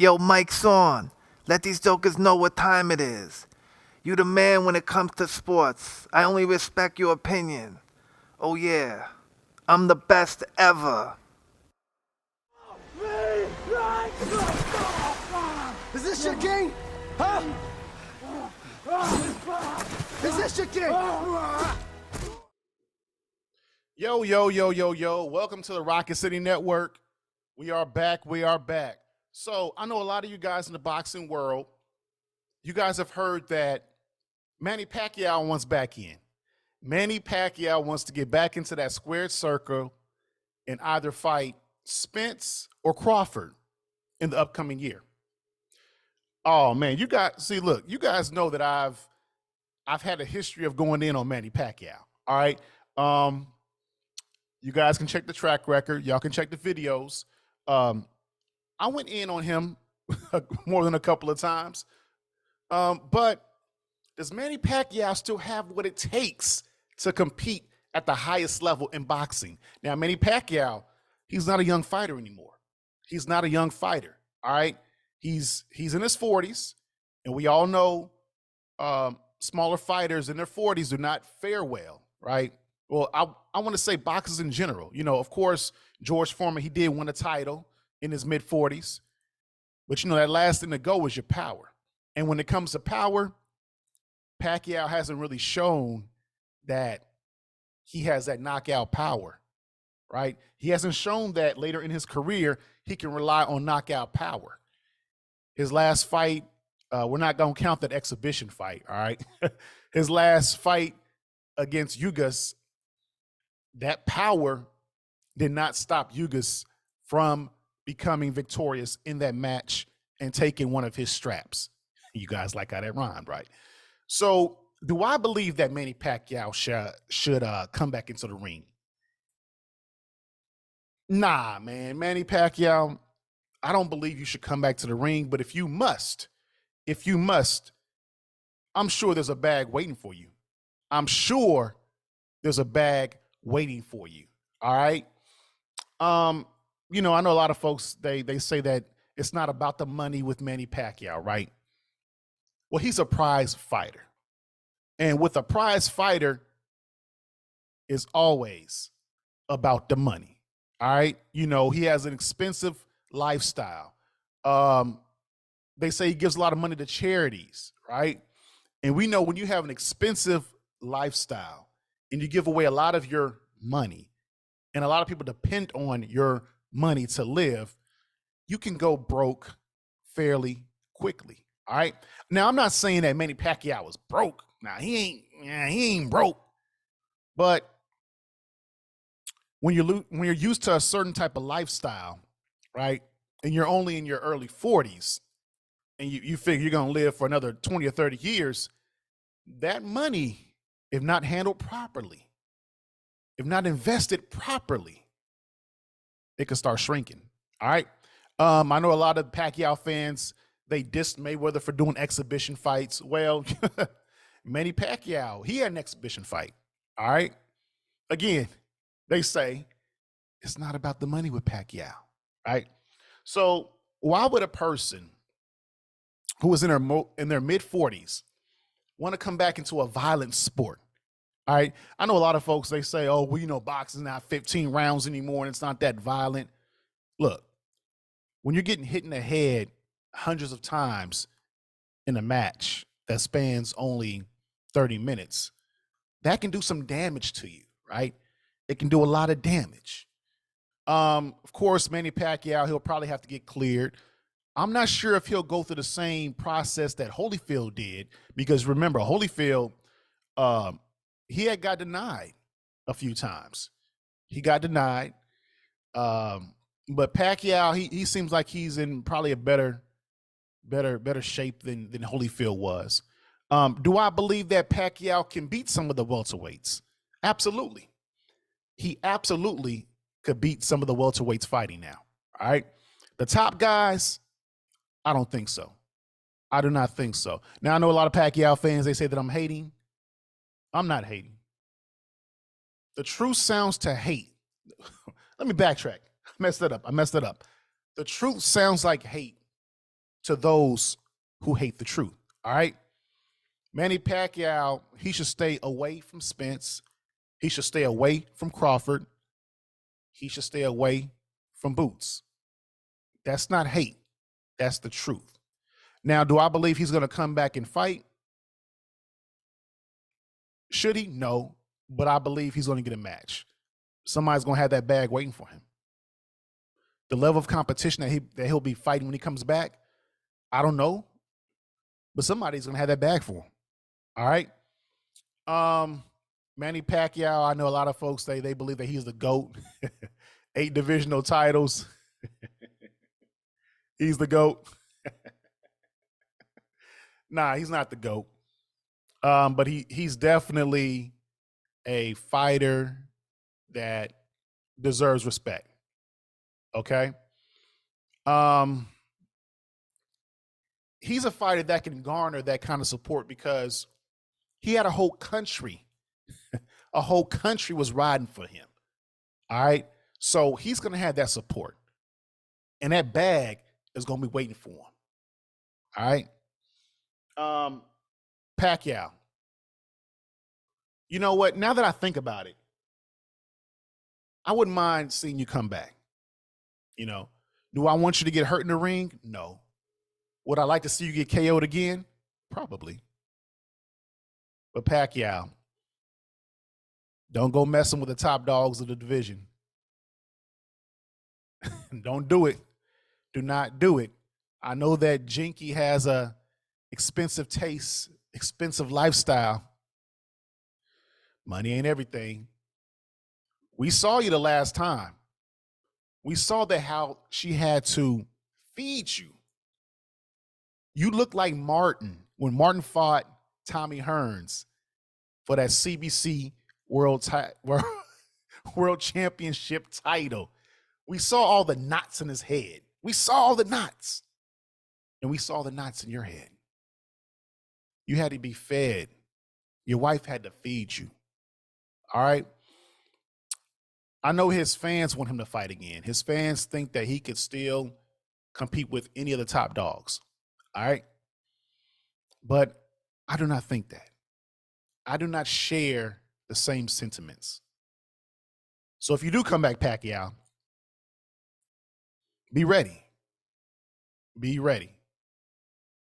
Yo, mic's on. Let these jokers know what time it is. You the man when it comes to sports. I only respect your opinion. Oh yeah, I'm the best ever. Is this your game? Huh? Is this your game? Yo, yo, yo, yo, yo. Welcome to the Rocket City Network. We are back. We are back. So I know a lot of you guys in the boxing world, you guys have heard that Manny Pacquiao wants back in. Manny Pacquiao wants to get back into that squared circle and either fight Spence or Crawford in the upcoming year. Oh man, look, you guys know that I've had a history of going in on Manny Pacquiao. All right. You guys can check the track record. Y'all can check the videos. I went in on him more than a couple of times. But does Manny Pacquiao still have what it takes to compete at the highest level in boxing? Now, Manny Pacquiao, he's not a young fighter anymore. He's not a young fighter. All right. He's in his 40s, and we all know smaller fighters in their 40s do not fare well, right? Well, I want to say boxers in general. You know, of course, George Foreman, he did win a title in his mid-40s. But, you know, that last thing to go is your power. And when it comes to power, Pacquiao hasn't really shown that he has that knockout power, right? He hasn't shown that later in his career he can rely on knockout power. His last fight, we're not going to count that exhibition fight, all right? His last fight against Ugas, that power did not stop Ugas from becoming victorious in that match and taking one of his straps. You guys like how that rhymed, right? So do I believe that Manny Pacquiao should come back into the ring? Nah, man. Manny Pacquiao, I don't believe you should come back to the ring, but if you must, I'm sure there's a bag waiting for you. I'm sure there's a bag waiting for you. All right. You know, I know a lot of folks, they say that it's not about the money with Manny Pacquiao, right? Well, he's a prize fighter. And with a prize fighter, is always about the money. All right. You know, he has an expensive lifestyle. They say he gives a lot of money to charities, right? And we know when you have an expensive lifestyle and you give away a lot of your money, and a lot of people depend on your money to live, you can go broke fairly quickly. All right. Now, I'm not saying that Manny Pacquiao was broke. Now, he ain't broke. But when you're used to a certain type of lifestyle, right, and you're only in your early 40s, and you figure you're going to live for another 20 or 30 years, that money, if not handled properly, if not invested properly, it could start shrinking. All right. I know a lot of Pacquiao fans, they dissed Mayweather for doing exhibition fights. Well, Manny Pacquiao, he had an exhibition fight. All right. Again, they say it's not about the money with Pacquiao. Right. So why would a person who is in their mid 40s want to come back into a violent sport? All right. I know a lot of folks, they say, oh, well, you know, boxing's not 15 rounds anymore and it's not that violent. Look, when you're getting hit in the head hundreds of times in a match that spans only 30 minutes, that can do some damage to you, right? It can do a lot of damage. Of course, Manny Pacquiao, he'll probably have to get cleared. I'm not sure if he'll go through the same process that Holyfield did, because remember, Holyfield, he had got denied a few times. He got denied. But Pacquiao, he seems like he's in probably a better shape than Holyfield was. Do I believe that Pacquiao can beat some of the welterweights? Absolutely. He absolutely could beat some of the welterweights fighting now. All right. The top guys, I don't think so. I do not think so. Now, I know a lot of Pacquiao fans, they say that I'm hating. I'm not hating. The truth sounds to hate. Let me backtrack. I messed it up. The truth sounds like hate to those who hate the truth. All right. Manny Pacquiao, he should stay away from Spence. He should stay away from Crawford. He should stay away from Boots. That's not hate. That's the truth. Now, do I believe he's going to come back and fight? Should he? No. But I believe he's going to get a match. Somebody's going to have that bag waiting for him. The level of competition that he'll be fighting when he comes back, I don't know. But somebody's going to have that bag for him. All right. Manny Pacquiao, I know a lot of folks, they believe that he's the GOAT. 8 divisional titles. He's the GOAT. Nah, he's not the GOAT. But he's definitely a fighter that deserves respect. Okay. He's a fighter that can garner that kind of support because he had a whole country. A whole country was riding for him. All right. So he's going to have that support. And that bag is going to be waiting for him. All right. Pacquiao. You know what? Now that I think about it, I wouldn't mind seeing you come back. You know, do I want you to get hurt in the ring? No. Would I like to see you get KO'd again? Probably. But Pacquiao, don't go messing with the top dogs of the division. Don't do it. Do not do it. I know that Jinky has a expensive taste, expensive lifestyle. Money ain't everything. We saw you the last time. We saw that how she had to feed you. You look like Martin when Martin fought Tommy Hearns for that CBC World Championship title. We saw all the knots in his head. We saw all the knots. And we saw the knots in your head. You had to be fed. Your wife had to feed you. All right? I know his fans want him to fight again. His fans think that he could still compete with any of the top dogs. All right? But I do not think that. I do not share the same sentiments. So if you do come back, Pacquiao, be ready. Be ready.